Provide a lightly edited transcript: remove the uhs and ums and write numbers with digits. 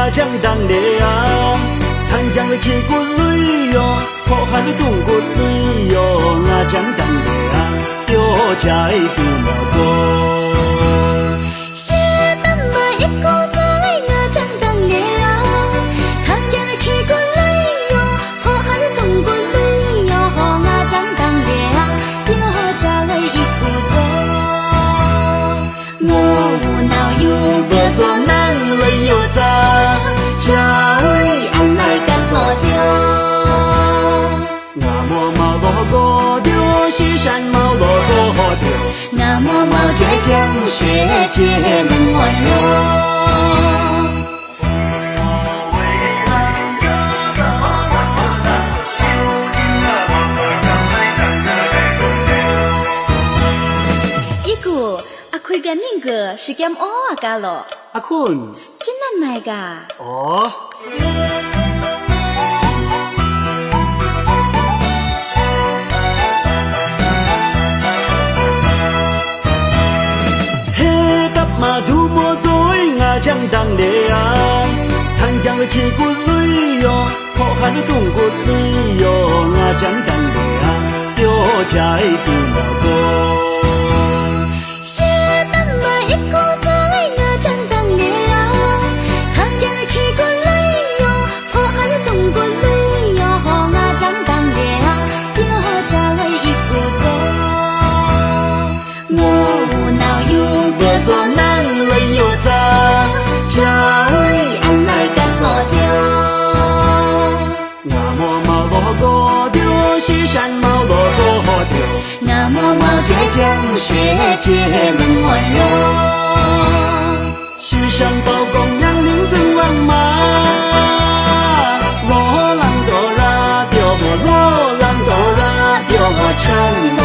我将当的啊，谈江的铁骨泪哟，破汉的东骨泪哟，我将当的啊，有家的杜毛做。那么毛倔强，世界能温柔。一个阿亏边那个是干哦啊嘎咯？阿坤，真难买噶。哦。马杜莫做我将当的啊，谈江的铁骨泪哟，破汉的东骨泪哟，我将当的啊，有家的杜莫做。那么毛倔强，世界能温柔。世上包公让名尊王马，罗兰多拉丢，罗兰多拉丢，唱。